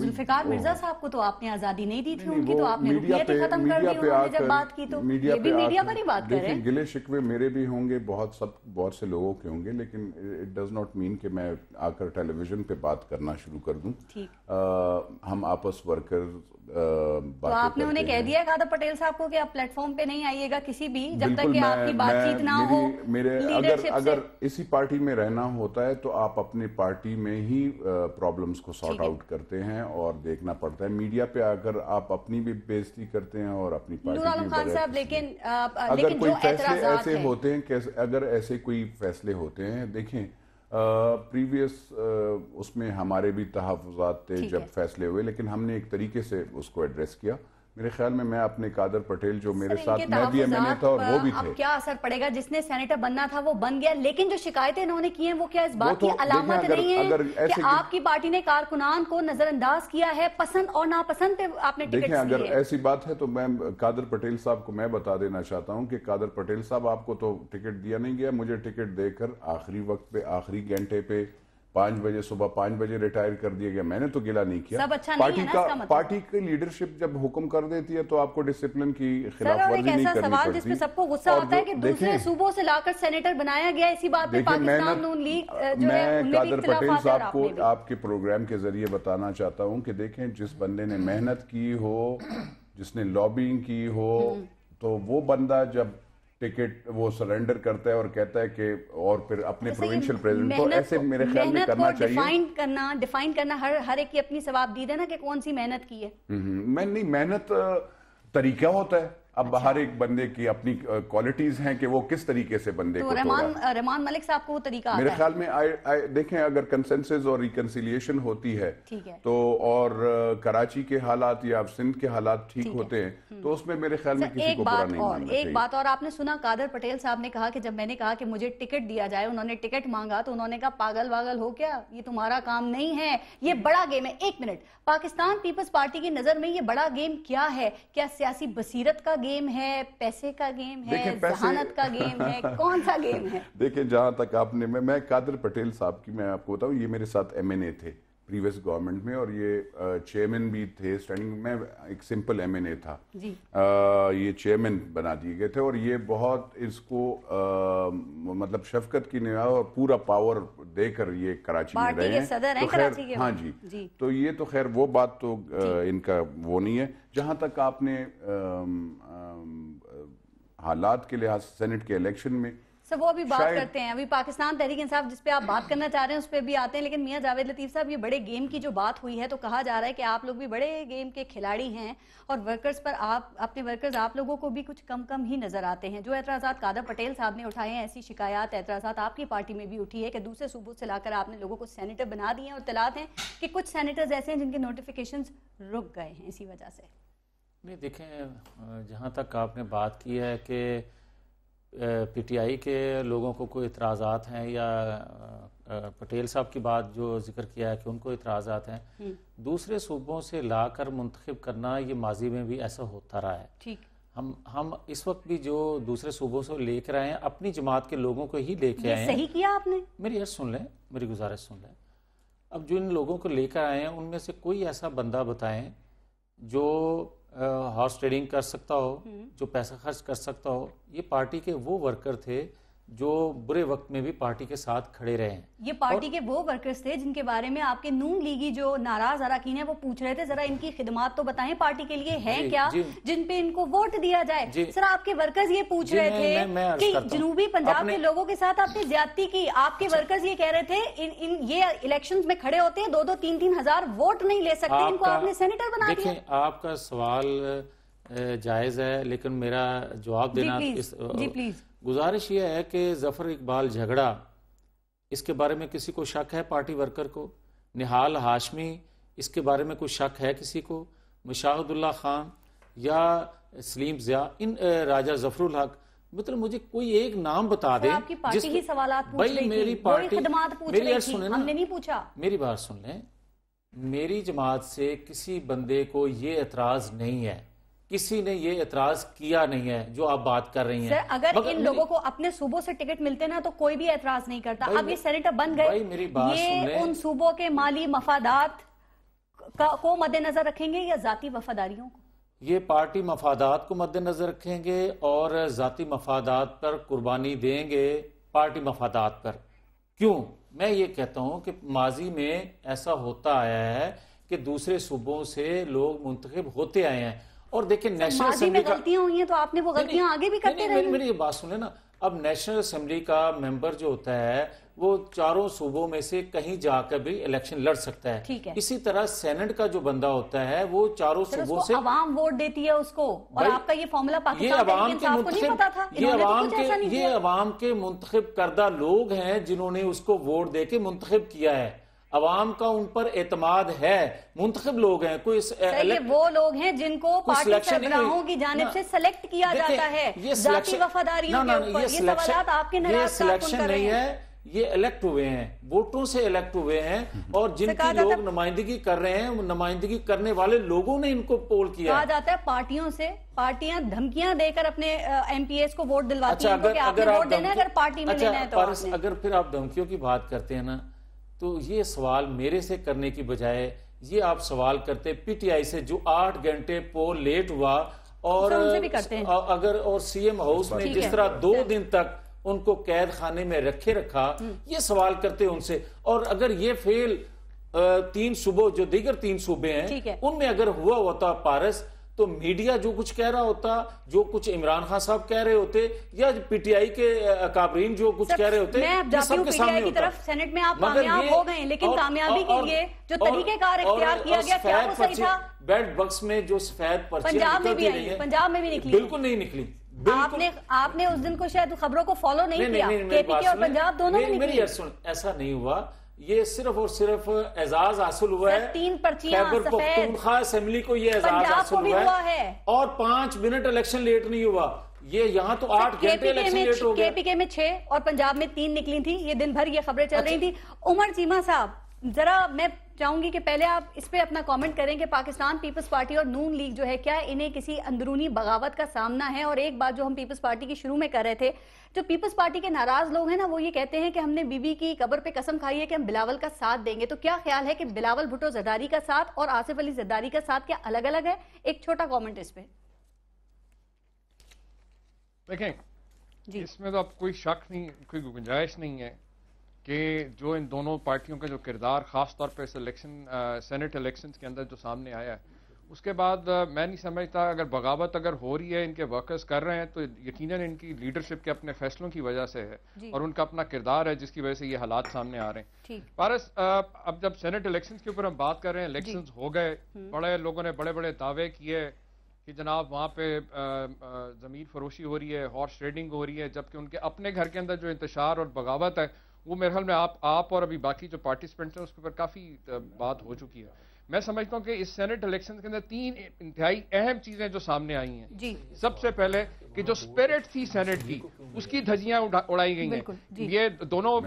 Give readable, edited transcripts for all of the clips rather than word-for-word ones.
ذوالفقار مرزا صاحب کو تو آپ نے آزادی نہیں دی تھی ان کی، تو آپ نے رکنیت ہی ختم کر دی انہوں نے جب بات کی، تو یہ بھی میڈیا پر ہی بات کر رہے ہیں. گلے شکوے میرے بھی ہوں گے، بہت سے لوگوں کے ہوں گے، لیکن اٹ ڈز ناٹ مین کہ میں آ کر ٹیلی ویژن پہ بات کرنا شروع کر دوں. ہم آپس ورکر تو آپ نے انہیں کہہ دیا قادر پٹیل صاحب کو کہ آپ پلیٹ فارم پہ نہیں آئیے گا کسی بھی جب تک کہ آپ کی بات چیت نہ ہو لیڈرشپ سے. اگر اسی پارٹی میں رہنا ہوتا ہے تو آپ اپنی پارٹی میں ہی پرابلمز کو سارٹ آؤٹ کرتے ہیں اور دیکھنا پڑتا ہے. میڈیا پہ اگر آپ اپنی بھی بےزتی کرتے ہیں اور اپنی پارٹی نور عالم خان صاحب، لیکن اگر کوئی فیصلے ایسے ہیں ہوتے ہیں کہ اگر ایسے کوئی فیصلے ہوتے ہیں، دیکھیں پریویس اس میں ہمارے بھی تحفظات تھے جب فیصلے ہوئے، لیکن ہم نے ایک طریقے سے اس کو ایڈریس کیا. میرے خیال میں اپنے قادر پٹیل جو میرے ساتھ میں بھی ایم این اے تھا اور وہ بھی تھے. اب کیا اثر پڑے گا؟ جس نے سینیٹر بننا تھا وہ بن گیا، لیکن جو شکایتیں انہوں نے کی ہیں وہ کیا اس بات کی علامت نہیں ہے کہ آپ کی پارٹی نے کارکنان کو نظر انداز کیا ہے؟ پسند اور ناپسند پہ آپ نے ٹکٹ دیکھیں، اگر ایسی بات ہے تو میں قادر پٹیل صاحب کو میں بتا دینا چاہتا ہوں کہ قادر پٹیل صاحب آپ کو تو ٹکٹ دیا نہیں گیا. مجھے ٹکٹ دے کر آخری وقت پہ، آخری گھنٹے پہ 5 بجے صبح 5 بجے ریٹائر کر دیا گیا. میں نے تو گلہ نہیں کیا. پارٹی کی لیڈرشپ جب حکم کر دیتی ہے تو آپ کو ڈسپلن کی خلاف ورزی نہیں کرنی سوال جس پہ سب کو غصہ آتا ہے کہ دوسرے صوبوں سے لا کر سینیٹر بنایا گیا، اسی بات پہ پاکستان نون لیگ جو ہے میں قادر پٹیل صاحب کو آپ کے پروگرام کے ذریعے بتانا چاہتا ہوں کہ دیکھیں، جس بندے نے محنت کی ہو، جس نے لابینگ کی ہو، تو وہ بندہ جب ٹکٹ وہ سرنڈر کرتا ہے اور کہتا ہے کہ اور پھر اپنے پروونشل پریزیڈنٹ کو ایسے میرے خیال میں کرنا چاہیے. ڈیفائن کرنا ہر ایک کی اپنی ثواب دید ہے نا کہ کون سی محنت کی ہے. میں نہیں، محنت طریقہ ہوتا ہے. اب ہر ایک بندے کی اپنی کوالٹیز ہیں کہ وہ کس طریقے سے بندے کو توڑا. رحمان ملک صاحب کو وہ طریقہ آتا ہے میرے خیال میں. دیکھیں، اگر کنسنسس اور ریکنسیلیشن ہوتی ہے تو اور کراچی کے حالات یا سندھ کے حالات ٹھیک ہوتے ہیں تو اس میں میرے خیال میں کسی کو برا نہیں ماننا چاہیے. ایک بات اور آپ نے سنا قادر پٹیل صاحب نے کہا کہ جب میں نے کہا کہ مجھے ٹکٹ دیا جائے، انہوں نے ٹکٹ مانگا تو انہوں نے کہا پاگل واگل ہو کیا، یہ تمہارا کام نہیں ہے، یہ بڑا گیم ہے. ایک منٹ، پاکستان پیپلز پارٹی کی نظر میں یہ بڑا گیم کیا ہے؟ کیا سیاسی بصیرت کا گیم ہے، پیسے کا گیم ہے، ذہانت کا گیم ہے، کون سا گیم ہے؟ دیکھیں، جہاں تک آپ نے میں قادر پٹیل صاحب کی میں آپ کو بتاؤں، یہ میرے ساتھ ایم این اے تھے پریویس گورنمنٹ میں، اور یہ چیئرمین بھی تھے اسٹینڈنگ. میں ایک سمپل ایم این اے تھا، یہ چیئرمین بنا دیے گئے تھے، اور یہ بہت اس کو مطلب شفقت کی نگاہ اور پورا پاور دے کر یہ کراچی میں رہے ہیں. ہاں جی، تو یہ تو خیر وہ بات تو ان کا وہ نہیں ہے. جہاں تک آپ نے حالات کے لحاظ سینٹ کے الیکشن میں سب وہ ابھی بات کرتے ہیں، ابھی پاکستان تحریک انصاف جس پہ آپ بات کرنا چاہ رہے ہیں اس پہ بھی آتے ہیں. لیکن میاں جاوید لطیف صاحب، یہ بڑے گیم کی جو بات ہوئی ہے تو کہا جا رہا ہے کہ آپ لوگ بھی بڑے گیم کے کھلاڑی ہیں اور ورکرز پر اپنے ورکرز آپ لوگوں کو بھی کچھ کم ہی نظر آتے ہیں. جو اعتراضات قادر پٹیل صاحب نے اٹھائے ہیں، ایسی شکایات اعتراضات آپ کی پارٹی میں بھی اٹھی ہے کہ دوسرے صوبوں سے لا کر آپ نے لوگوں کو سینیٹر بنا دیے ہیں، اور اطلاعات ہیں کہ کچھ سینیٹرز ایسے ہیں جن کے نوٹیفیکیشنز رک گئے ہیں اسی وجہ سے. نہیں، دیکھیں، جہاں تک آپ نے بات کی ہے کہ پی ٹی آئی کے لوگوں کو کوئی اعتراضات ہیں یا پٹیل صاحب کی بات جو ذکر کیا ہے کہ ان کو اعتراضات ہیں، دوسرے صوبوں سے لا کر منتخب کرنا یہ ماضی میں بھی ایسا ہوتا رہا ہے. ٹھیک، ہم اس وقت بھی جو دوسرے صوبوں سے لے کر آئے ہیں اپنی جماعت کے لوگوں کو ہی لے کے آئے ہیں. صحیح کیا آپ نے. میری عرض سن لیں، میری گزارش سن لیں. اب جو ان لوگوں کو لے کر آئے ہیں ان میں سے کوئی ایسا بندہ بتائیں جو ہارس ٹریڈنگ کر سکتا ہو، جو پیسہ خرچ کر سکتا ہو. یہ پارٹی کے وہ ورکر تھے جو برے وقت میں بھی پارٹی کے ساتھ کھڑے رہے ہیں. یہ پارٹی کے وہ ورکرز تھے جن کے بارے میں آپ کے نون لیگی جو ناراض اراکین ہیں وہ پوچھ رہے تھے ذرا ان کی خدمات تو بتائیں پارٹی کے لیے ہے کیا جن پہ ان کو ووٹ دیا جائے. سر، آپ کے ورکرز یہ پوچھ رہے تھے کہ جنوبی پنجاب کے لوگوں کے ساتھ آپ نے زیادتی کی. آپ کے ورکرز یہ کہہ رہے تھے یہ الیکشنز میں کھڑے ہوتے ہیں 2-3 ہزار ووٹ نہیں لے سکتے، ان کو آپ نے سینیٹر بنا دیا. دیکھیں، آپ کا سوال جائز ہے لیکن میرا جواب دینا پلیز. گزارش یہ ہے کہ ظفر اقبال جھگڑا، اس کے بارے میں کسی کو شک ہے پارٹی ورکر کو؟ نہال ہاشمی، اس کے بارے میں کوئی شک ہے کسی کو؟ مشاہد اللہ خان یا سلیم ضیاء، ان راجہ ظفر الحق، مطلب مجھے کوئی ایک نام بتا دیں. آپ کی پارٹی ہی سوالات پوچھ رہی تھی، وہی خدمات پوچھ رہی تھی، ہم نے نہیں پوچھا. میری بات سن لیں، میری جماعت سے کسی بندے کو یہ اعتراض نہیں ہے، کسی نے یہ اعتراض کیا نہیں ہے جو آپ بات کر رہی ہیں. سر، اگر ان لوگوں کو اپنے صوبوں سے ٹکٹ ملتے نا تو کوئی بھی اعتراض نہیں کرتا. اب یہ سینیٹر بن گئے، یہ ان صوبوں کے مالی مفادات کو مد نظر رکھیں گے یا ذاتی وفاداریوں کو؟ یہ پارٹی مفادات کو مد نظر رکھیں گے اور ذاتی مفادات پر قربانی دیں گے پارٹی مفادات پر. کیوں؟ میں یہ کہتا ہوں کہ ماضی میں ایسا ہوتا آیا ہے کہ دوسرے صوبوں سے لوگ منتخب ہوتے آئے ہیں. اور دیکھیں نیشنل اسمبلی کا غلطیاں ہوئی ہیں تو آپ نے وہ غلطیاں آگے بھی کرتے رہے. میری یہ بات سنیں نا, اب نیشنل اسمبلی کا ممبر جو ہوتا ہے وہ چاروں صوبوں میں سے کہیں جا کر بھی الیکشن لڑ سکتا ہے. اسی طرح سینٹ کا جو بندہ ہوتا ہے وہ چاروں صوبوں سے عوام ووٹ دیتی ہے اس کو, اور آپ کا یہ فارمولا پاکستان تحریک انصاف کو نہیں پتا تھا. یہ عوام کے منتخب کردہ لوگ ہیں جنہوں نے اس کو ووٹ دے کے منتخب کیا ہے. عوام کا ان پر اعتماد ہے, منتخب لوگ ہیں. کوئی وہ لوگ ہیں جن کو پارٹی سربراہوں کی جانب سے سلیکٹ کیا جاتا ہے. ذاتی وفاداریوں کے اوپر یہ سوالات آپ کے ناراض سلیکشن نہیں ہے, یہ الیکٹ ہوئے ہیں, ووٹوں سے الیکٹ ہوئے ہیں, اور جن کی لوگ نمائندگی کر رہے ہیں وہ نمائندگی کرنے والے لوگوں نے ان کو پول کیا. کہا جاتا ہے پارٹیوں سے, پارٹیاں دھمکیاں دے کر اپنے ایم پی ایس کو ووٹ دلواتی ہیں کہ آپ نے ووٹ دینا ہے, اگر پارٹی میں لینا ہے تو. اگر پھر آپ دھمکیوں کی بات کرتے ہیں نا, تو یہ سوال میرے سے کرنے کی بجائے یہ آپ سوال کرتے پی ٹی آئی سے جو 8 گھنٹے پول لیٹ ہوا, اور اگر اور سی ایم ہاؤس میں جس طرح 2 دن تک ان کو قید خانے میں رکھا, یہ سوال کرتے ان سے. اور اگر یہ فیل 3 صوبوں جو دیگر 3 صوبے ہیں ان میں اگر ہوا ہوتا پارس, تو میڈیا جو کچھ کہہ رہا ہوتا, جو کچھ عمران خان صاحب کہہ رہے ہوتے, یا پی ٹی آئی کے اکابرین جو کچھ کہہ رہے ہوتے, یہ سب کے سامنے ہوتا. سینٹ میں آپ کامیاب ہو گئے, لیکن کامیابی کے لیے جو طریقہ کار اختیار کیا گیا کیا وہ صحیح تھا؟ بیلٹ بکس میں جو سفید پرچیاں نکلتی رہی ہیں, پنجاب میں بھی نکلی, بالکل نہیں نکلی. آپ نے اس دن کو شاید خبروں کو فالو نہیں کیا, کے پی کے اور پنجاب دونوں میں نکلی. ایسا نہیں ہوا, یہ صرف اور صرف اعزاز حاصل ہوا ہے. 3 پرچیاں خیبر پختونخوا اسمبلی کو یہ اعزاز حاصل ہوا ہے, اور 5 منٹ الیکشن لیٹ نہیں ہوا. یہ یہاں تو 8 گھنٹے الیکشن لیٹ ہو گئے. کے پی کے میں 6 اور پنجاب میں 3 نکلی تھی. یہ دن بھر یہ خبریں چل رہی تھی. عمر چیمہ صاحب, ذرا میں چاہوں گی کہ پہلے آپ اس پہ اپنا کامنٹ کریں کہ پاکستان پیپلز پارٹی اور نون لیگ جو ہے, کیا انہیں کسی اندرونی بغاوت کا سامنا ہے؟ اور ایک بات جو ہم پیپلز پارٹی کی شروع میں کر رہے تھے, جو پیپلز پارٹی کے ناراض لوگ ہیں نا, وہ یہ کہتے ہیں کہ ہم نے بی بی کی قبر پہ قسم کھائی ہے کہ ہم بلاول کا ساتھ دیں گے. تو کیا خیال ہے کہ بلاول بھٹو زرداری کا ساتھ اور آصف علی زرداری کا ساتھ کیا الگ الگ ہے؟ ایک چھوٹا کامنٹ اس پہ. دیکھیں, اس میں تو اب کوئی شک نہیں, کوئی گنجائش نہیں ہے کہ جو ان دونوں پارٹیوں کا جو کردار خاص طور پہ سینٹ الیکشنز کے اندر جو سامنے آیا ہے, اس کے بعد میں نہیں سمجھتا اگر بغاوت اگر ہو رہی ہے, ان کے ورکرز کر رہے ہیں, تو یقیناً ان کی لیڈرشپ کے اپنے فیصلوں کی وجہ سے ہے, اور ان کا اپنا کردار ہے جس کی وجہ سے یہ حالات سامنے آ رہے ہیں. پارس, اب جب سینٹ الیکشنز کے اوپر ہم بات کر رہے ہیں, الیکشنز ہو گئے, بڑے لوگوں نے بڑے بڑے دعوے کیے کہ جناب وہاں پہ ضمیر فروشی ہو رہی ہے, ہارس ٹریڈنگ ہو رہی ہے, جبکہ ان کے اپنے گھر کے اندر جو انتشار اور بغاوت ہے وہ میرے خیال میں آپ اور ابھی باقی جو پارٹیسپینٹس ہیں اس کے اوپر کافی بات ہو چکی ہے. میں سمجھتا ہوں کہ اس سینٹ الیکشن کے اندر 3 انتہائی اہم چیزیں جو سامنے آئی ہیں. سب سے پہلے کہ جو اسپرٹ تھی سینٹ کی, اس کی دھجیاں اڑائی گئی ہیں. یہ دونوں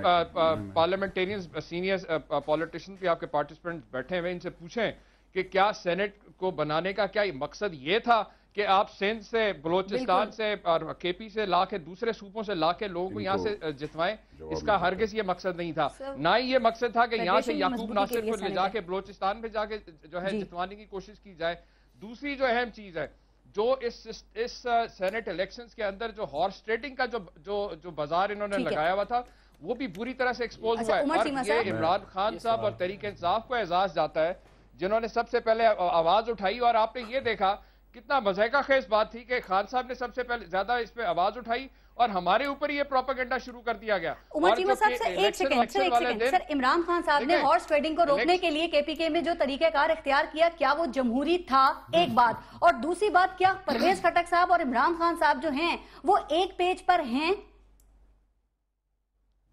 پارلیمنٹیرینز, سینئر پولیٹیشین بھی آپ کے پارٹیسپینٹس بیٹھے ہوئے, ان سے پوچھیں کہ کیا سینٹ کو بنانے کا کیا مقصد یہ تھا کہ آپ سندھ سے, بلوچستان سے اور کے پی سے لا کے, دوسرے صوبوں سے لا کے لوگوں کو یہاں سے جتوائیں؟ اس کا ہرگز یہ مقصد نہیں تھا. نہ ہی یہ مقصد تھا کہ یہاں سے یعقوب ناصر کو لے جا کے بلوچستان میں جا کے جو ہے جتوانے کی کوشش کی جائے. دوسری جو اہم چیز ہے, جو اس سینٹ الیکشنز کے اندر جو ہارس ٹریڈنگ کا جو بازار انہوں نے لگایا ہوا تھا, وہ بھی بری طرح سے ایکسپوز ہوا ہے. اور یہ عمران خان صاحب اور تحریک انصاف کو اعزاز جاتا ہے جنہوں نے سب سے پہلے آواز اٹھائی. اور آپ نے یہ دیکھا کتنا مضحکہ خیز بات تھی کہ خان صاحب نے سب سے پہلے زیادہ اس پہ آواز اٹھائی, اور ہمارے اوپر یہ پروپیگنڈا شروع کر دیا گیا. عمر چیمہ صاحب سے ایک سیکنڈ, سر عمران خان صاحب نے ہارس ٹریڈنگ کو روکنے کے لیے کے پی کے میں جو طریقہ کار اختیار کیا, کیا وہ جمہوری تھا؟ ایک بات. اور دوسری بات, کیا پرویز خٹک صاحب اور عمران خان صاحب جو ہیں وہ ایک پیج پر ہیں؟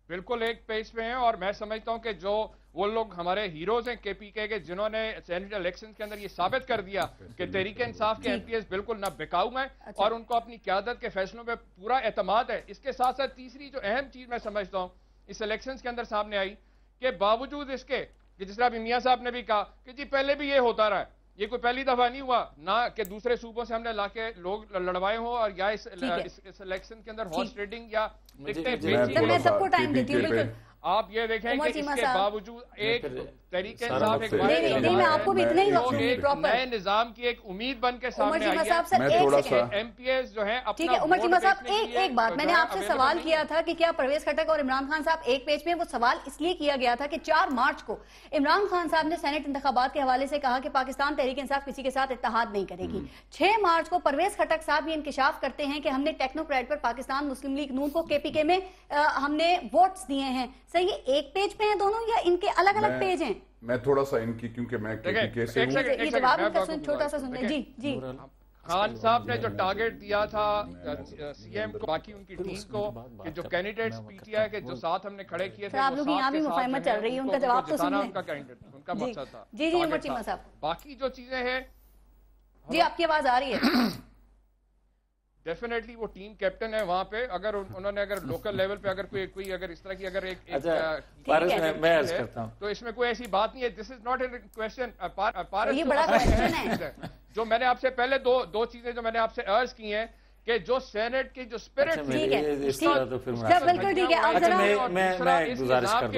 بالکل ایک پیج پہ ہیں. اور میں سمجھتا ہوں کہ جو وہ لوگ ہمارے ہیروز ہیں کے پی کے جنہوں نے سینٹ الیکشن کے اندر یہ ثابت کر دیا کہ تحریک انصاف کے ایم پی ایس بالکل نہ بکاؤ ہیں, اور ان کو اپنی قیادت کے فیصلوں پہ پورا اعتماد ہے. اس کے ساتھ ساتھ تیسری جو اہم چیز میں سمجھتا ہوں اس الیکشنز کے اندر سامنے آئی, کہ باوجود اس کے کہ جس طرح ابھی میاں صاحب نے بھی کہا کہ جی پہلے بھی یہ ہوتا رہا ہے, یہ کوئی پہلی دفعہ نہیں ہوا, نہ کہ دوسرے صوبوں سے ہم نے لا کے لوگ لڑوائے ہوں, اور یا اس الیکشن کے اندر ہارس ٹریڈنگ یا میں سب کو ٹائم دیتی ہوں. بالکل آپ یہ دیکھیں کہ اس کے باوجود ایک تحریک انصاف ایک میں آپ کو بھی اتنا ہی وقت ایک نئے نظام کی ایک امید بن کے سامنے آئی ہے. ایم پی ایس جو ہے ٹھیک ہے عمر چیمہ صاحب ایک بات میں نے آپ سے سوال کیا تھا کہ کیا پرویز خٹک اور عمران خان صاحب ایک پیج میں، وہ سوال اس لیے کیا گیا تھا کہ 4 مارچ کو عمران خان صاحب نے سینٹ انتخابات کے حوالے سے کہا کہ پاکستان تحریک انصاف کسی کے ساتھ اتحاد نہیں کرے گی. 6 مارچ کو پرویز خٹک صاحب یہ انکشاف کرتے ہیں کہ ہم نے ٹیکنوکریٹ پر پاکستان مسلم لیگ نون کو KPK میں ہم نے ووٹس دیے ہیں. صحیح یہ ایک پیج پہ ہیں دونوں یا ان کے الگ الگ پیج ہیں؟ میں تھوڑا سا ان کی، کیونکہ میں KPK سے ہوں. یہ جواب ان کا چھوٹا سا سن لیں. جی خان صاحب نے جو ٹارگٹ دیا تھا CM کو، باقی ان کی ٹیم کو، کہ جو کینڈیڈیٹس PTI کے جو ساتھ ہم نے کھڑے کیے تھے، آپ لوگ یہاں بھی مفاہمت چل رہی ہے، ان کا جواب تو سن لیں. ان کا کینڈیڈیٹ، ان کا مقصد تھا. جی عمر چیمہ صاحب باقی جو چیزیں ہیں، جی آپ کی آواز آ رہی ہے. ڈیفینیٹلی وہ ٹیم کیپٹن ہے وہاں پہ. اگر انہوں نے اگر لوکل لیول پہ اگر کوئی اگر اس طرح کی اگر ایک میں عرض کرتا ہوں تو اس میں کوئی ایسی بات نہیں ہے. دس از ناٹ اے کویسچن. یہ بڑا کویسچن ہے. جو میں نے آپ سے پہلے دو چیزیں جو میں نے آپ سے عرض کی ہیں کہ جو سینٹ کی جو اسپرٹ کے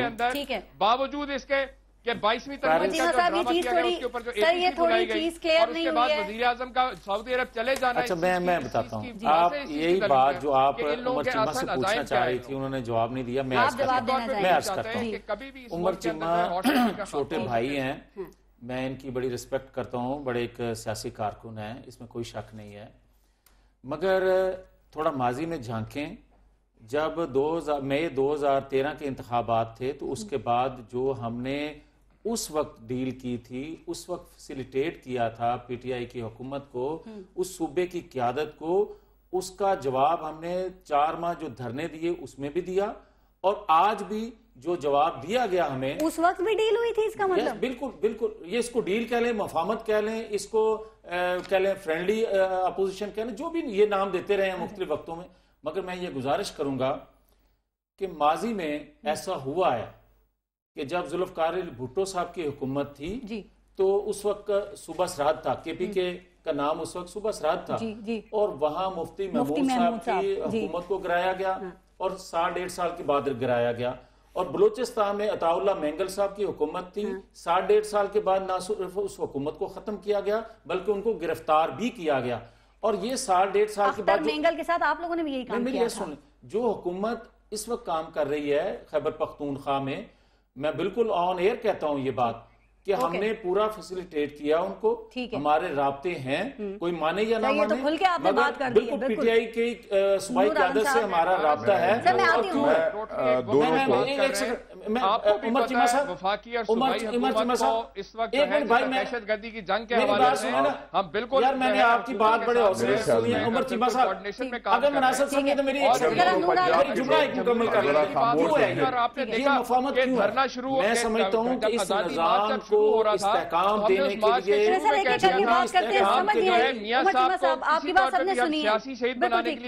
اندر باوجود اس کے کہ 22ویں ترمیم کا جو ڈرامہ کیا گیا اس کے اوپر جو APC بنائی گئی اور اس کے بعد وزیر اعظم کا سعودی عرب چلے جانا. اچھا میں بتاتا ہوں آپ یہی بات جو آپ عمر چیمہ سے پوچھنا چاہ رہی تھی، انہوں نے جواب نہیں دیا. میں عرض کرتا ہوں عمر چیمہ چھوٹے بھائی ہیں، میں ان کی بڑی رسپیکٹ کرتا ہوں، بڑے ایک سیاسی کارکن ہیں، اس میں کوئی شک نہیں ہے. مگر تھوڑا ماضی میں جھانکیں. جب مئی 2013 کے انتخابات تھے تو اس کے بعد جو ہم نے اس وقت ڈیل کی تھی، اس وقت فیسیلیٹیٹ کیا تھا PTI کی حکومت کو، اس صوبے کی قیادت کو، اس کا جواب ہم نے 4 ماہ جو دھرنے دیے اس میں بھی دیا، اور آج بھی جو جواب دیا گیا ہمیں اس وقت بھی ڈیل ہوئی تھی. اس کا مطلب بالکل یہ اس کو ڈیل کہہ لیں، مفاہمت کہہ لیں، اس کو کہہ لیں فرینڈلی اپوزیشن کہہ لیں، جو بھی یہ نام دیتے رہے ہیں مختلف وقتوں میں. مگر میں یہ گزارش کروں گا کہ ماضی میں ایسا ہوا ہے کہ جب ذوالفقار علی بھٹو صاحب کی حکومت تھی تو اس وقت صوبہ سرحد تھا، KPK کا نام اس وقت صوبہ سرحد تھا، اور وہاں مفتی محمود صاحب کی حکومت کو گرایا گیا اور 1.5 سال کے بعد گرایا گیا. اور بلوچستان میں عطا اللہ مینگل صاحب کی حکومت تھی، 1.5 سال کے بعد نہ صرف اس حکومت کو ختم کیا گیا بلکہ ان کو گرفتار بھی کیا گیا. اور یہ 1.5 سال کے بعد مینگل کے ساتھ آپ لوگوں نے بھی یہی کام کیا تھا. جو حکومت اس وقت کام کر رہی ہے خیبر پختونخوا میں، میں بالکل آن ایئر کہتا ہوں یہ بات کہ ہم نے پورا فیسیلیٹیٹ کیا ان کو، ہمارے رابطے ہیں، کوئی مانے یا نہ مانے، مگر بالکل PTI کی صوبائی قیادت سے ہمارا رابطہ ہے. عمر چیمہ صاحب وفاقی اور صوبائی حکومت کو اس وقت جو ہے دہشت گردی کی جنگ کے حوالے سے ہم بالکل، یار میں نے آپ کی بات بڑے حوصلے سے سنی ہے. عمر چیمہ صاحب اگر مناسب سنیے تو میری جملہ ایک مکمل کر لیتے ہیں. کیوں ہے یہ مفاہمت کیوں ہے؟ میں سمجھتا ہوں کہ اس نظام کو استحکام دینے کے لیے آپ کی بات سب نے سنی ہے.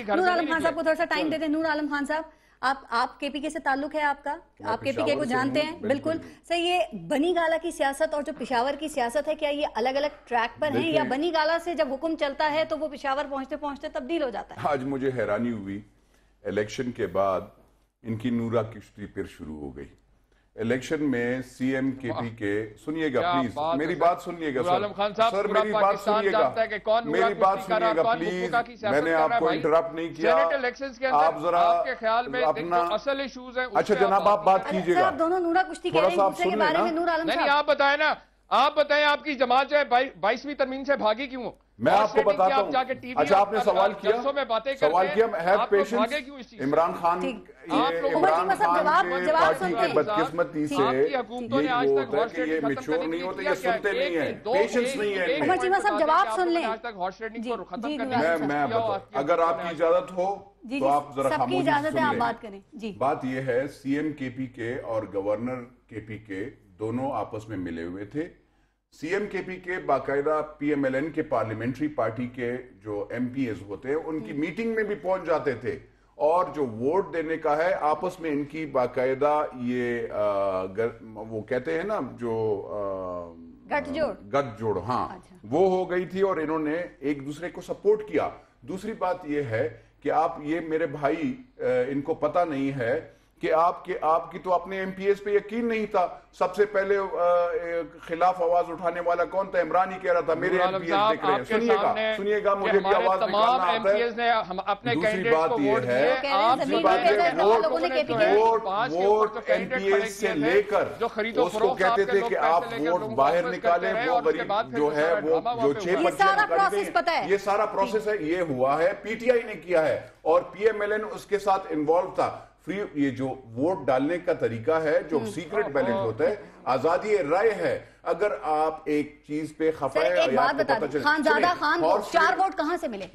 نور عالم خان صاحب کو تھوڑا سا ٹائم دیتے ہیں. نور عالم خان صاحب آپ KPK سے تعلق ہے آپ کا، آپ KPK کو جانتے ہیں بالکل. سر یہ بنی گالہ کی سیاست اور جو پشاور کی سیاست ہے، کیا یہ الگ الگ ٹریک پر ہیں، یا بنی گالہ سے جب حکم چلتا ہے تو وہ پشاور پہنچتے پہنچتے تبدیل ہو جاتا ہے؟ آج مجھے حیرانی ہوئی، الیکشن کے بعد ان کی نورا کشتی پھر شروع ہو گئی. الیکشن میں CM KPK، سنیے گا پلیز میری بات سنیے گا سر، میری بات سنیے گا، میری بات سنیے گا پلیز. میں نے آپ کو انٹرپٹ نہیں کیا، آپ ذرا اپنا اصل ایشوز ہیں. اچھا جناب آپ بات کیجئے گا. آپ دونوں نورا کشتی کہہ رہے ہیں دوسرے کے بارے میں. نور عالم نہیں آپ بتائیں نا، آپ بتائیں آپ کی جماعت جو ہے 22ویں ترمیم سے بھاگی کیوں؟ میں آپ کو بتاتا ہوں. اچھا آپ نے سوال کیا، have patience. Imran Khan party کے بدقسمتی سے یہ ہوتا ہے کہ یہ میچور نہیں ہوتے، یہ سنتے نہیں ہیں، پیشنس نہیں ہے. عمر چیمہ صاحب جواب سن لیں. میں اگر آپ کی اجازت ہو تو آپ ذرا خاموشی سے سن لیں. بات یہ ہے CM KPK اور گورنر KPK دونوں آپس میں ملے ہوئے تھے. CM KPK باقاعدہ PMLN کے پارلیمنٹری پارٹی کے جو MPs ہوتے ہیں ان کی میٹنگ میں بھی پہنچ جاتے تھے، اور جو ووٹ دینے کا ہے آپس میں ان کی باقاعدہ یہ وہ کہتے ہیں نا جو گٹ جوڑ، ہاں وہ ہو گئی تھی، اور انہوں نے ایک دوسرے کو سپورٹ کیا. دوسری بات یہ ہے کہ آپ یہ میرے بھائی ان کو پتہ نہیں ہے کہ آپ کی تو اپنے ایم پی ایس پہ یقین نہیں تھا. سب سے پہلے خلاف آواز اٹھانے والا کون تھا؟ عمران ہی کہہ رہا تھا میرے ایم پی ایس دیکھ رہے ہیں. سنیے گا مجھے بھی آواز نکالنا آتا ہے. دوسری بات یہ ہے ووٹ ایم پی ایس سے لے کر اس کو کہتے تھے کہ آپ ووٹ باہر نکالیں, وہ غریب جو ہے وہ جو 6% یہ سارا پروسیس ہے, یہ ہوا ہے پی ٹی آئی نے کیا ہے اور پی ایم ایل این اس کے ساتھ انوالو تھا. فری یہ جو ووٹ ڈالنے کا طریقہ ہے جو سیکرٹ بیلٹ ہوتا ہے, آزادی رائے ہے. اگر آپ ایک چیز پہ خفا ہے, ایک بات بتا دیں, خانزادہ خان کو 4 ووٹ کہاں سے ملے؟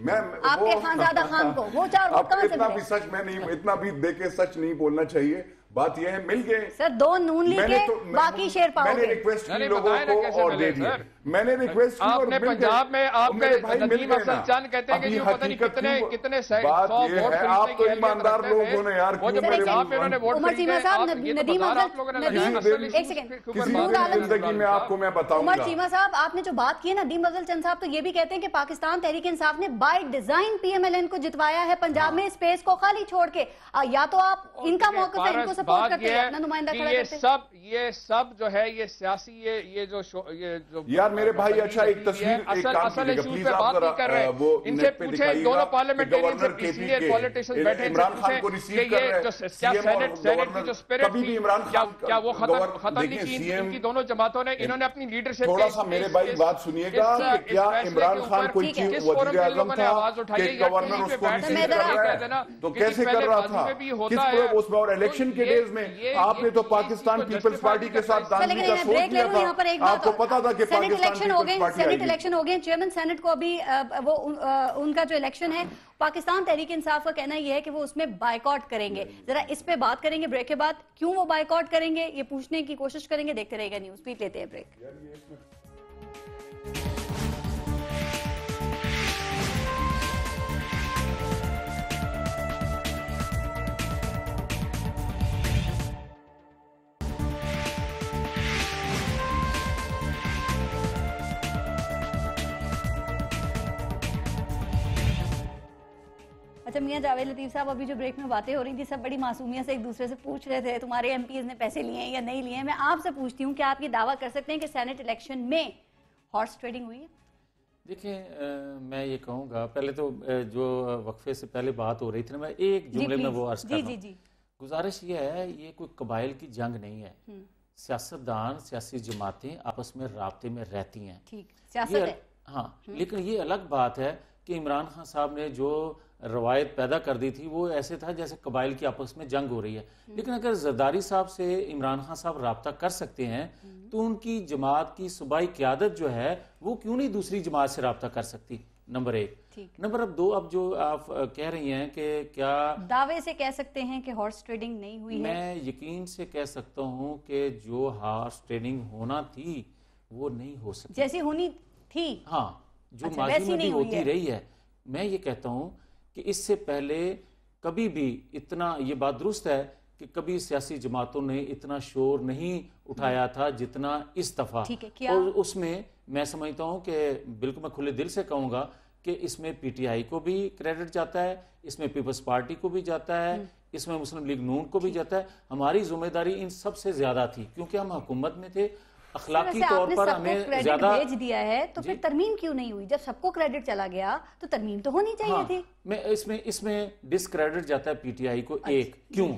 آپ کے خانزادہ خان کو وہ 4 ووٹ کہاں سے ملے؟ اتنا بھی سچ میں نہیں, اتنا بھی دیکھے سچ نہیں بولنا چاہیے. بات یہ ہے مل گئے سر, 2 نون لیگ کے باقی شیر پاؤ گے. میں نے ریکویسٹ کی لوگوں کو اور دے دیا. میں نے ریکویسٹ کی اور مل گئے. پنجاب میں آپ کے ندیم افضل چند کہتے ہیں کہ جو پتہ نہیں کتنے 100 ووٹ ہے. آپ تو ایماندار لوگ ہونے یار. عمر چیمہ صاحب, ندیم افضل ایک سیکنڈ, کسی زندگی میں آپ کو میں بتاؤں گا. عمر چیمہ صاحب, آپ نے جو بات کی ہے, ندیم افضل چند صاحب تو یہ بھی کہتے ہیں کہ پاکستان تحریک انصاف نے by design P M L N کو جتوایا ہے پنجاب میں اسپیس کو خالی چھوڑ کے. یا تو آپ ان کا موقف ہے, ان کو سپورٹ کرتے ہیں, اپنا نمائندہ کھڑا کرتے ہیں. یہ سب جو ہے یہ سیاسی یہ جو یار میرے بھائی, اچھا ایک تصویر ایک کام کیجئے گا پلیز, آپ ذرا وہ نیٹ پہ دکھائیے گا کہ گورنر کے پی کے عمران خان کو ریسیو کر رہے ہیں سی ایم اور گورنر. کبھی بھی عمران خان ختم نہیں کی ان کی دونوں جماعتوں نے, انہوں نے اپنی لیڈرشپ. تھوڑا سا میرے بھائی بات سنیے گا کہ کیا عمران خان کوئی وزیر اعظم تھا کہ گورنر اس کو ریسیو کر رہا ہے, تو کیسے کر رہا تھا, کس اس میں. اور الیکشن کے ڈیز میں آپ نے تو پاکستان پیپلز پارٹی کے ساتھ دانشی کا سوچ دیا تھا. آپ کو پتا تھا کہ پاکستان پیپلز پارٹی سینٹ الیکشن ہو گئے, چیئرمین سینٹ کو ابھی وہ ان کا جو الیکشن ہے, پاکستان تحریک انصاف کا کہنا یہ ہے کہ وہ اس میں بائیکاٹ کریں گے. ذرا اس پہ بات کریں گے بریک کے بعد, کیوں وہ بائیکاٹ کریں گے یہ پوچھنے کی کوشش کریں گے. دیکھتے رہے گا نیوز بیٹ, لیتے ہیں بریک. اچھا میاں جاوید لطیف صاحب, ابھی جو بریک میں باتیں ہو رہی تھی سب بڑی معصومیت سے ایک دوسرے سے پوچھ رہے تھے تمہارے ایم پیز نے پیسے لیے ہیں یا نہیں لیے ہیں. میں آپ سے پوچھتی ہوں کہ آپ یہ دعویٰ کر سکتے ہیں کہ سینٹ الیکشن میں ہارس ٹریڈنگ ہوئی ہے؟ دیکھیں میں یہ کہوں گا, پہلے تو جو وقفے سے پہلے بات ہو رہی تھی نا, میں ایک جملے میں وہ عرض کر رہا ہوں. گزارش یہ ہے, یہ کوئی قبائل کی جنگ نہیں ہے. سیاستدان, سیاسی جماعتیں آپس میں رابطے میں رہتی ہیں. سیاست ہے ہاں, لیکن یہ الگ بات ہے کہ عمران خان صاحب نے جو روایت پیدا کر دی تھی وہ ایسے تھا جیسے قبائل کی آپس میں جنگ ہو رہی ہے. لیکن اگر زرداری صاحب سے عمران خان صاحب رابطہ کر سکتے ہیں تو ان کی جماعت کی صوبائی قیادت جو ہے وہ کیوں نہیں دوسری جماعت سے رابطہ کر سکتی؟ نمبر 1. نمبر 2, اب جو آپ کہہ رہی ہیں کہ کیا دعوے سے کہہ سکتے ہیں کہ ہارس ٹریڈنگ نہیں ہوئی ہے؟ میں یقین سے کہہ سکتا ہوں کہ جو ہارس ٹریڈنگ ہونا تھی وہ نہیں ہو سکتی جیسی ہونی تھی. ہاں, جو ماضی میں بھی ہوتی رہی ہے. میں یہ کہتا ہوں کہ اس سے پہلے کبھی بھی اتنا, یہ بات درست ہے کہ کبھی سیاسی جماعتوں نے اتنا شور نہیں اٹھایا تھا جتنا اس دفعہ. اور اس میں سمجھتا ہوں کہ بالکل میں کھلے دل سے کہوں گا کہ اس میں پی ٹی آئی کو بھی کریڈٹ جاتا ہے, اس میں پیپلز پارٹی کو بھی جاتا ہے, اس میں مسلم لیگ نون کو بھی جاتا ہے. ہماری ذمہ داری ان سب سے زیادہ تھی کیونکہ ہم حکومت میں تھے. اخلاقی طور پر ہمیں زیادہ بھیج دیا ہے تو پھر ترمیم کیوں نہیں ہوئی؟ جب سب کو کریڈٹ چلا گیا تو ترمیم تو ہونی چاہیے تھی. میں اس میں ڈسکریڈٹ جاتا ہے پی ٹی آئی کو. ایک کیوں,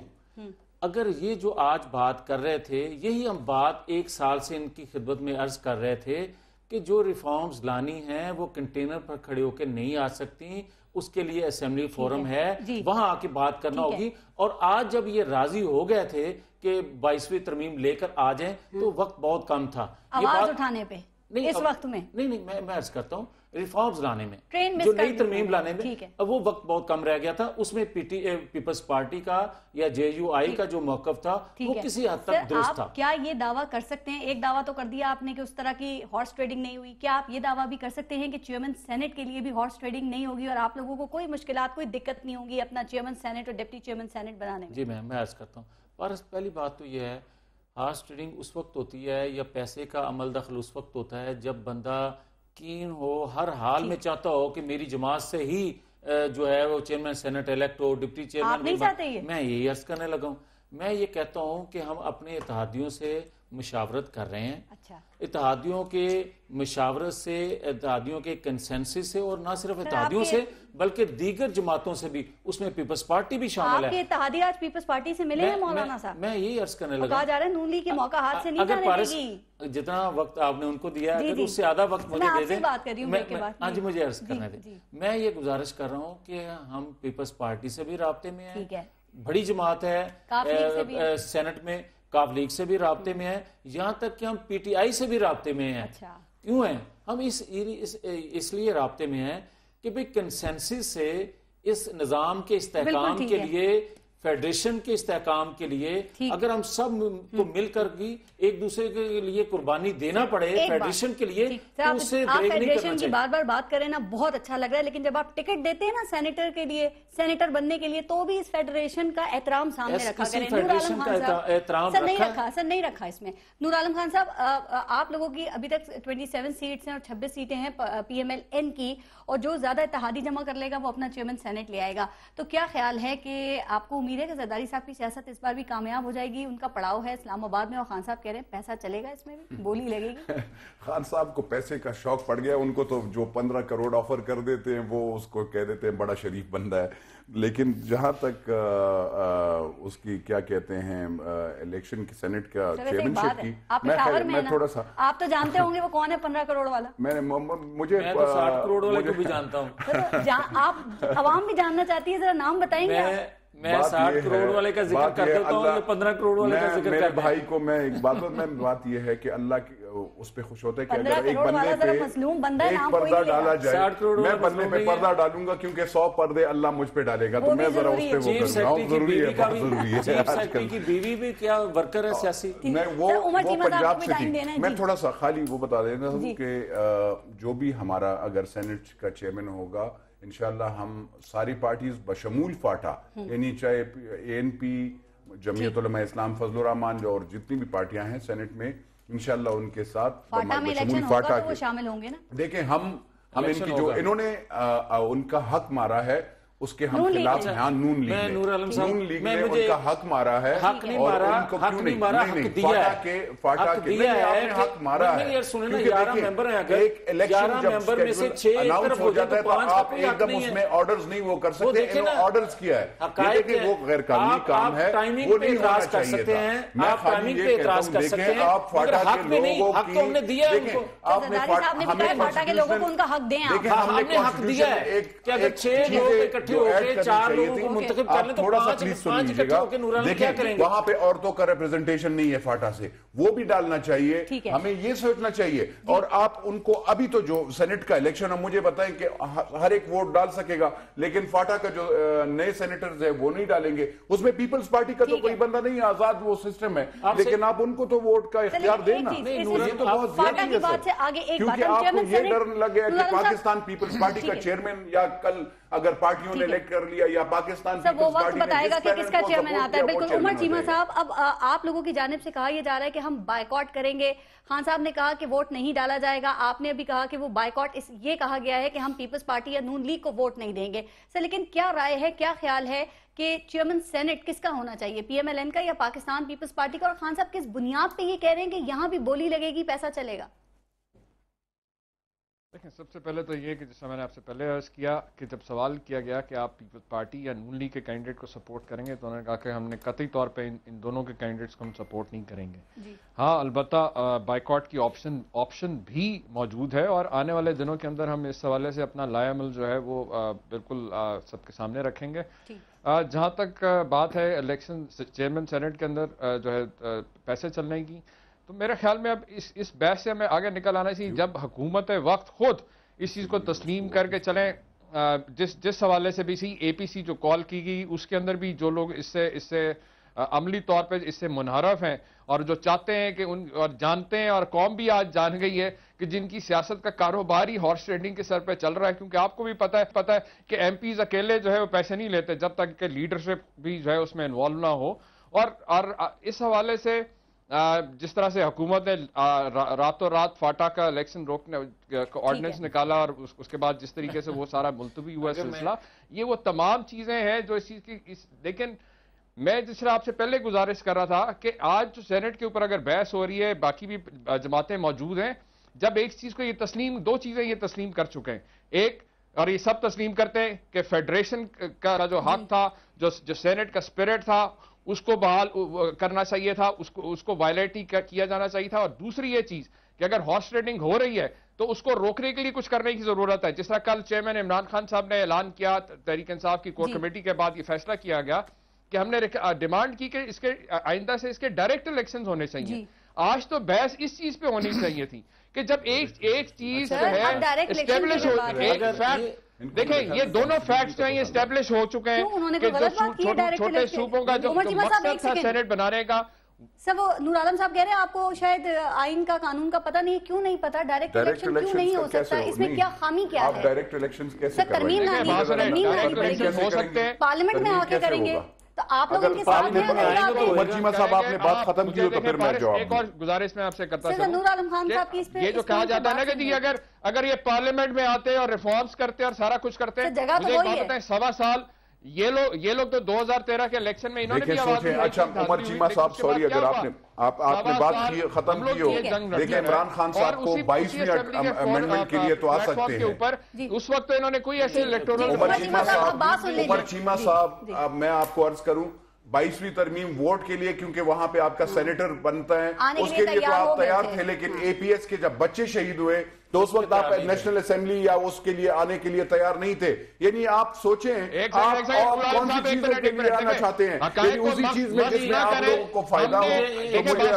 اگر یہ جو آج بات کر رہے تھے, یہی ہم بات 1 سال سے ان کی خدمت میں عرض کر رہے تھے کہ جو ریفارمز لانی ہیں وہ کنٹینر پر کھڑے ہو کے نہیں آ سکتی, اس کے لیے اسمبلی فورم ہے, وہاں آ کے بات کرنا ہوگی. اور آج جب یہ راضی ہو گئے تھے کہ 22ویں ترمیم لے کر آ جائیں تو وقت بہت کم تھا آواز اٹھانے پہ اس وقت میں. نہیں, میں عرض کرتا ہوں ریفارمز لانے میں, جو نئی ترمیم لانے میں وہ وقت بہت کم رہ گیا تھا. اس میں پیپلز پارٹی کا یا جے یو آئی کا جو موقف تھا وہ کسی حد تک درست تھا. کیا یہ دعویٰ کر سکتے ہیں, ایک دعویٰ تو کر دیا آپ نے کہ اس طرح کی ہارس ٹریڈنگ نہیں ہوئی, کیا آپ یہ دعویٰ بھی کر سکتے ہیں کہ چیئرمین سینٹ کے لیے بھی ہارس ٹریڈنگ نہیں ہوگی اور آپ لوگوں کو کوئی مشکلات, کوئی دقت نہیں ہوگی اپنا چیئرمین سینٹ اور ڈپٹی چیئرمین سینٹ بنانے میں؟ جی میں عرض کرتا ہوں. پارس, پہلی بات تو یہ ہے, ہارس ٹریڈنگ اس وقت ہوتی ہے یا پیسے کا عمل دخل اس وقت ہوتا ہے جب بندہ کین ہو, ہر حال میں چاہتا ہو کہ میری جماعت سے ہی جو ہے وہ چیئرمین سینٹ الیکٹ ہو, ڈپٹی چیئرمین. آپ نہیں چاہتے یہ؟ میں یہی عرض کرنے لگا ہوں. میں یہ کہتا ہوں کہ ہم اپنے اتحادیوں سے مشاورت کر رہے ہیں. اچھا. اتحادیوں کے مشاورت سے، اتحادیوں کے کنسنسس سے، اور نہ صرف اتحادیوں سے بلکہ دیگر جماعتوں سے بھی، اس میں پیپلز پارٹی بھی شامل ہے. آپ کے اتحادی آج پیپلز پارٹی سے ملے ہیں مولانا صاحب؟ میں یہی عرض کرنے لگا، کہا جا رہا ہے نون لیگ کے موقع ہاتھ سے نہیں جانے دے گی. جتنا وقت آپ نے ان کو دیا ہے، اگر اس سے آدھا وقت مجھے دے دیں. بات کر رہی ہوں. ہاں جی، مجھے عرض کرنے دیں. میں یہ گزارش کر رہا ہوں کہ ہم پیپلز پارٹی سے بھی رابطے میں ہیں، بڑی جماعت ہے سینٹ میں، کاف لیگ سے بھی رابطے میں ہیں، یہاں تک کہ ہم پی ٹی آئی سے بھی رابطے میں ہیں. کیوں ہیں ہم اس لیے رابطے میں ہیں کہ بھئی کنسنسس سے اس نظام کے استحکام کے لیے، فیڈریشن کے استحکام کے لیے اگر ہم سب کو مل کر بھی ایک دوسرے کے لیے قربانی دینا پڑے فیڈریشن کے لیے، تو اس سے آپ فیڈریشن کی بار بار بات کریں نا، بہت اچھا لگ رہا ہے، لیکن جب آپ ٹکٹ دیتے ہیں نا سینیٹر کے لیے، سینیٹر بننے کے لیے، تو بھی اس فیڈریشن کا احترام سامنے رکھا کریں. نور عالم خان صاحب سر نہیں رکھا اس میں. نور عالم خان صاحب، آپ لوگوں کی ابھی تک 27 سیٹس ہیں اور 26 سیٹیں ہیں پی ایم ایل این کی، اور جو زیادہ اتحادی جمع کر لے گا وہ اپنا چیئرمین سینٹ لے آئے گا. تو کیا خیال ہے کہ آپ کو امید ہے کہ زرداری صاحب کی سیاست اس بار بھی کامیاب ہو جائے گی؟ ان کا پڑاؤ ہے اسلام آباد میں، اور خان صاحب کہہ رہے ہیں پیسہ چلے گا اس میں بھی، بولی لگے گی. خان صاحب کو پیسے کا شوق پڑ گیا، ان کو تو جو 15 کروڑ آفر کر دیتے ہیں وہ اس کو کہہ دیتے ہیں بڑا شریف بندہ ہے. لیکن جہاں تک اس کی کیا کہتے ہیں الیکشن کی سینٹ کا چیئرمینشپ کی، میں تھوڑا سا، آپ تو جانتے ہوں گے وہ کون ہے 15 کروڑ والا. میں تو 60 کروڑ والے کو بھی جانتا ہوں. آپ عوام بھی جاننا چاہتی ہے، ذرا نام بتائیں گے. میں 60 کروڑ والے کا ذکر کر دیتا ہوں، یہ 15 کروڑ والے کا ذکر میرے بھائی کو میں ایک بات یہ ہے کہ اللہ اس پہ خوش ہوتا ہے کہ اگر ایک بندے پہ ایک پردہ ڈالا جائے، میں بندے پہ پردہ ڈالوں گا کیونکہ 100 پردے اللہ مجھ پہ ڈالے گا، تو میں ذرا اس پہ وہ کرنا ہوں. ضروری ہے، بہت ضروری ہے. چیف سیکرٹری کی بیوی بھی کیا ورکر ہے سیاسی؟ وہ پنجاب سے تھی. میں تھوڑا سا خالی وہ بتا دینا ہوں کہ جو بھی ہمارا اگر سینٹ کا چیئرمین ہوگا، انشاءاللہ ہم ساری پارٹیز بشمول فاٹا، یعنی چاہے اے این پی، جمعیت علماء اسلام، فضل الرحمان، اور جتنی بھی پارٹیاں ہیں سینٹ میں، انشاءاللہ ان کے ساتھ بشمول فاٹا کے شامل ہوں گے نا. دیکھیں ہم ان کی جو انہوں نے ان کا حق مارا ہے، اس کے ہم خلاف ہیں. نون لیگ نے ان کا حق مارا ہے، اور ان کو کیوں نہیں فاٹا کے حق مارا ہے. ایک الیکشن جب اناؤنس ہو جاتا ہے تو آپ ایک دم اس میں آرڈرز نہیں وہ کر سکتے. انہوں نے آرڈرز کیا ہے، یہ دیکھیں وہ غیر قانونی کام ہے، وہ نہیں ہونا چاہیے تھا. میں خالی یہ کہتا ہوں، دیکھیں آپ فاٹا کے لوگوں کی، دیکھیں آپ نے فاٹا کے لوگوں کو ان کا حق دیں. دیکھیں ہم نے کانسٹیٹیوشن ایک چیز جو ایڈ کرنی چاہیے تھی، آپ تھوڑا سا پلیز سن لیجیے گا. دیکھیں وہاں پہ عورتوں کا ریپرزنٹیشن نہیں ہے فاٹا سے، وہ بھی ڈالنا چاہیے. ہمیں یہ سوچنا چاہیے. اور آپ ان کو ابھی تو جو سینٹ کا الیکشن ہے، مجھے بتائیں کہ ہر ایک ووٹ ڈال سکے گا، لیکن فاٹا کا جو نئے سینیٹرز ہیں وہ نہیں ڈالیں گے. اس میں پیپلز پارٹی کا تو کوئی بندہ نہیں، آزاد وہ سسٹم ہے، لیکن آپ ان کو تو ووٹ کا اختیار دینا. یہ تو بہت زیادہ ہے، کیونکہ آپ کو یہ ڈر لگے کہ پاکستان پیپلز پارٹی کا چیئرمین یا کل اگر پارٹیوں نے الیکٹ کر لیا یا پاکستان وہ وقت بتائے گا کہ کس کا چیئرمین آتا ہے. بالکل. عمر چیمہ صاحب، اب آپ لوگوں کی جانب سے کہا یہ جا رہا ہے کہ ہم بائیکاٹ کریں گے. خان صاحب نے کہا کہ ووٹ نہیں ڈالا جائے گا، آپ نے ابھی کہا کہ وہ بائیکاٹ، یہ کہا گیا ہے کہ ہم پیپلز پارٹی یا نون لیگ کو ووٹ نہیں دیں گے. سر لیکن کیا رائے ہے، کیا خیال ہے کہ چیئرمین سینٹ کس کا ہونا چاہیے، پی ایم ایل این کا یا پاکستان پیپلز پارٹی کا؟ اور خان صاحب کس بنیاد پہ یہ کہہ رہے ہیں کہ یہاں بھی بولی لگے گی، پیسہ چلے گا؟ دیکھیں، سب سے پہلے تو یہ کہ جیسا میں نے آپ سے پہلے عرض کیا کہ جب سوال کیا گیا کہ آپ پیپلز پارٹی یا نون لیگ کے کینڈیڈیٹ کو سپورٹ کریں گے، تو انہوں نے کہا کہ ہم نے قطعی طور پہ ان دونوں کے کینڈیڈیٹس کو ہم سپورٹ نہیں کریں گے. ہاں، البتہ بائیکاٹ کی آپشن بھی موجود ہے، اور آنے والے دنوں کے اندر ہم اس حوالے سے اپنا لائے عمل جو ہے وہ بالکل سب کے سامنے رکھیں گے. جہاں تک بات ہے الیکشن چیئرمین سینٹ کے اندر جو ہے پیسے چلنے کی، تو میرے خیال میں اب اس بحث سے ہمیں آگے نکل آنا چاہیے. جب حکومت وقت خود اس چیز کو تسلیم کر کے چلیں، جس حوالے سے بھی اے پی سی جو کال کی گئی، اس کے اندر بھی جو لوگ اس سے عملی طور پہ اس سے منحرف ہیں اور جو چاہتے ہیں کہ اور جانتے ہیں، اور قوم بھی آج جان گئی ہے کہ جن کی سیاست کا کاروبار ہی ہارس ٹریڈنگ کے سر پہ چل رہا ہے. کیونکہ آپ کو بھی پتہ ہے کہ ایم پیز اکیلے جو ہے وہ پیسے نہیں لیتے جب تک کہ لیڈرشپ بھی جو ہے اس میں انوالو نہ ہو. اور اس حوالے سے جس طرح سے حکومت نے راتوں رات فاٹا کا الیکشن روکنے کا آرڈیننس نکالا، اور اس کے بعد جس طریقے سے وہ سارا ملتوی ہوا سلسلہ، یہ وہ تمام چیزیں ہیں جو اس چیز کی لیکن میں جس طرح آپ سے پہلے گزارش کر رہا تھا کہ آج جو سینٹ کے اوپر اگر بحث ہو رہی ہے، باقی بھی جماعتیں موجود ہیں، جب ایک چیز کو یہ تسلیم، دو چیزیں یہ تسلیم کر چکے ہیں، ایک اور یہ سب تسلیم کرتے ہیں کہ فیڈریشن کا جو حق تھا، جو سینٹ کا سپیرٹ تھا، اس کو بحال کرنا چاہیے تھا، اس کو وائلیٹ کیا جانا چاہیے تھا. اور دوسری یہ چیز کہ اگر ہارس ٹریڈنگ ہو رہی ہے تو اس کو روکنے کے لیے کچھ کرنے کی ضرورت ہے. جس طرح کل چیئرمین عمران خان صاحب نے اعلان کیا، تحریک انصاف کی کور کمیٹی کے بعد یہ فیصلہ کیا گیا کہ ہم نے ڈیمانڈ کی کہ اس کے آئندہ سے اس کے ڈائریکٹ الیکشنز ہونے چاہیے. آج تو بحث اس چیز پہ ہونی چاہیے تھی کہ جب ایک چیز جو ہے اسٹیبلش ہو، ایک فیکٹ دیکھیں، یہ دونوں فیکٹس جو ہیں یہ اسٹیبلش ہو چکے ہیں کہ جو چھوٹے صوبوں کا جو مقصد تھا سینٹ بنانے کا. سر وہ نور عالم صاحب کہہ رہے ہیں آپ کو شاید آئین کا، قانون کا پتہ نہیں. کیوں نہیں پتا؟ ڈائریکٹ الیکشن کیوں نہیں ہو سکتا؟ اس میں کیا خامی کیا ہے؟ آپ ڈائریکٹ الیکشنز کیسے ترمیم لانی پڑے گی، ہو سکتے ہیں پارلیمنٹ میں آ کے کریں گے. تو آپ لوگ ان کے ساتھ ہیں. عمر چیمہ صاحب آپ نے بات ختم کی ہو تو پھر میں جواب ایک اور گزارش میں آپ سے کرتا ہوں. نور عالم خان صاحب کی اس پہ یہ جو کہا جاتا ہے نا کہ جی اگر یہ پارلیمنٹ میں آتے اور ریفارمز کرتے اور سارا کچھ کرتے، مجھے ایک بات بتائیں، 1.25 سال یہ لوگ تو 2013 کے الیکشن میں انہوں نے بھی آواز دی. اچھا عمر چیمہ صاحب سوری اگر آپ نے بات کی ختم کی ہو، دیکھیں عمران خان صاحب کو 22ویں امینڈمنٹ کے لیے تو آ سکتے ہیں. اس وقت تو انہوں نے کوئی ایسے الیکٹورل. عمر چیمہ صاحب میں آپ کو عرض کروں، 22ویں ترمیم ووٹ کے لیے، کیونکہ وہاں پہ آپ کا سینیٹر بنتا ہے، اس کے لیے تو آپ تیار تھے. لیکن اے پی ایس کے جب بچے شہید ہوئے تو اس وقت آپ نیشنل اسمبلی یا اس کے لیے آنے کے لیے تیار نہیں تھے. یعنی آپ سوچیں آپ کون سی چیزوں کے لیے آنا چاہتے ہیں، یعنی اسی چیز میں جس میں آپ لوگوں کو فائدہ ہو. تو مجھے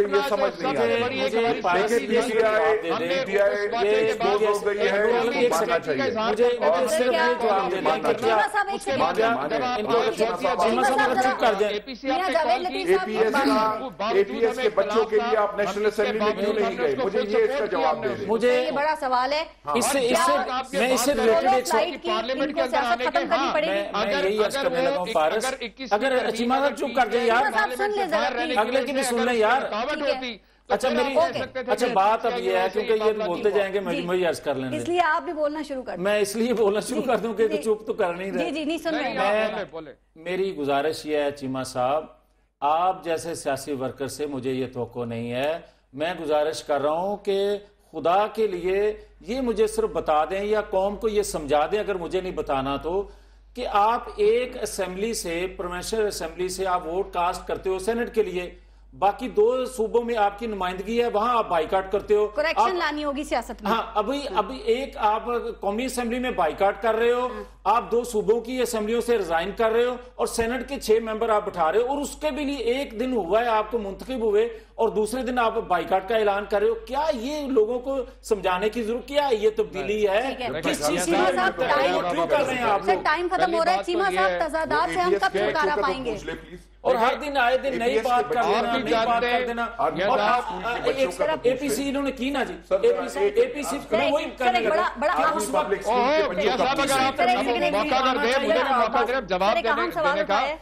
یہ سمجھ نہیں آ رہا. لیکن پی ٹی آئی ایکسپوز ہو گئی ہے، اس کو ماننا چاہیے. اے پی ایس کے بچوں کے لیے آپ نیشنل اسمبلی میں کیوں نہیں گئے؟ مجھے یہ اس کا جواب دے دیں. مجھے یہ بڑا سوال ہے. اس سے میں اس سے ریلیٹڈ پارلیمنٹ کے اندر آنے کے میں یہی عرض کرنے لگا ہوں فارس، اگر چیمہ صاحب چپ کر دیں یار، اگلے کی بھی سن لیں یار. اچھا بات اب یہ ہے کیونکہ یہ بولتے جائیں گے مجھے عرض کر لینے، اس لیے آپ بھی بولنا شروع کر دیں. میں اس لیے بولنا شروع کر دوں کہ چپ تو کر نہیں رہے. جی نہیں سن رہے. میری گزارش یہ ہے چیمہ صاحب، آپ جیسے سیاسی ورکر سے مجھے یہ توقع نہیں ہے. میں گزارش کر رہا ہوں کہ خدا کے لیے یہ مجھے صرف بتا دیں یا قوم کو یہ سمجھا دیں اگر مجھے نہیں بتانا تو، کہ آپ ایک اسمبلی سے، پروونشل اسمبلی سے آپ ووٹ کاسٹ کرتے ہو سینٹ کے لیے، باقی 2 صوبوں میں آپ کی نمائندگی ہے، وہاں آپ بائیکاٹ کرتے ہو. کریکشن لانی ہوگی سیاست میں. ہاں ابھی ایک آپ قومی اسمبلی میں بائیکاٹ کر رہے ہو، آپ 2 صوبوں کی اسمبلیوں سے ریزائن کر رہے ہو اور سینٹ کے 6 ممبر آپ بٹھا رہے ہو، اور اس کے بھی لیے ایک دن ہوا ہے آپ کو منتخب ہوئے اور دوسرے دن آپ بائیکاٹ کا اعلان کر رہے ہو. کیا یہ لوگوں کو سمجھانے کی ضرورت، کیا یہ تبدیلی ہے؟ کس چیز چیمہ صاحب ٹائم ختم ہو رہا ہے. چیمہ صاحب تضادات سے ہم کب چھٹکارا پائیں گے؟ اور ہر دن آئے دن نئی بات کر دینا، نئی بات کر دینا. اور اے پی سی انہوں نے کی نا جی، اے پی سی میں وہی کرنے لگا.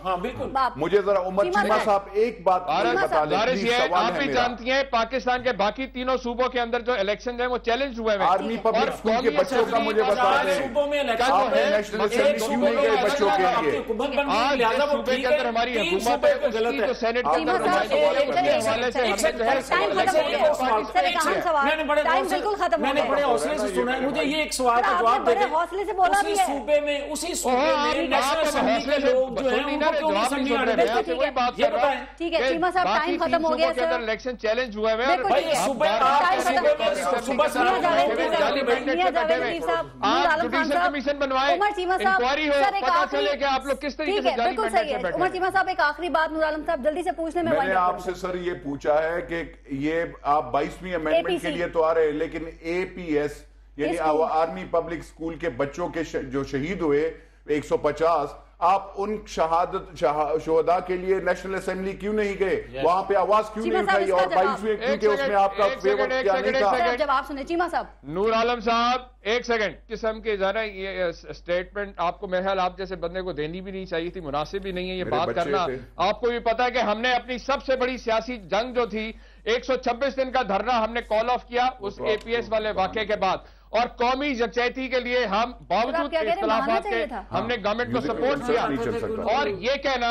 ہاں بالکل. مجھے ذرا عمر چیمہ صاحب ایک بات بتا دیں. آپ بھی جانتی ہیں پاکستان کے باقی 3 صوبوں کے اندر جو الیکشن ہیں وہ چیلنج ہوئے ہیں. آرمی پبلک اسکول کے بچوں کا مجھے بتا دیں، آپ نے نیشنل اسمبلی کیوں نہیں گئے بچوں کے لیے؟ صوبے کے اندر ہماری حکومت ہے، غلط ہے. سینٹ کے اندر میں نے بڑے حوصلے سے سنا ہے. مجھے یہ ایک سوال کا جواب دے دیں، اسی صوبے میں نیشنل اسمبلی کے لوگ جو ہیں ان کو کیوں نہیں سمجھ آ رہے؟ یہ بتائیں. ٹھیک ہے چیمہ صاحب ٹائم ختم ہو گیا سر. الیکشن چیلنج ہوئے ہیں. عمر چیمہ صاحب ایک آخری بات نور عالم صاحب جلدی سے پوچھ لیں. میں نے آپ سے سر یہ پوچھا ہے کہ یہ آپ 22ویں امینڈمنٹ کے لیے تو آ رہے ہیں، لیکن اے پی ایس یعنی آرمی پبلک اسکول کے بچوں کے جو شہید ہوئے 150، آپ ان شہداء کے لیے نیشنل اسمبلی کیوں نہیں گئے؟ وہاں پہ آواز کیوں نہیں اٹھائی؟ اور 22ویں کیونکہ اس میں آپ کا فیور کیا نہیں تھا؟ جواب سنیں چیمہ صاحب. نور عالم صاحب ایک سیکنڈ، قسم کے ذرا یہ سٹیٹمنٹ آپ کو میرے خیال آپ جیسے بندے کو دینی بھی نہیں چاہیے تھی، مناسب بھی نہیں ہے یہ بات کرنا. آپ کو بھی پتا ہے کہ ہم نے اپنی سب سے بڑی سیاسی جنگ جو تھی 126 دن کا دھرنا ہم نے کال آف کیا اس اے پی ایس والے واقعے کے بعد، اور قومی یکجہتی کے لیے ہم باوجود اختلافات کے ہم نے گورنمنٹ کو سپورٹ کیا. اور یہ کہنا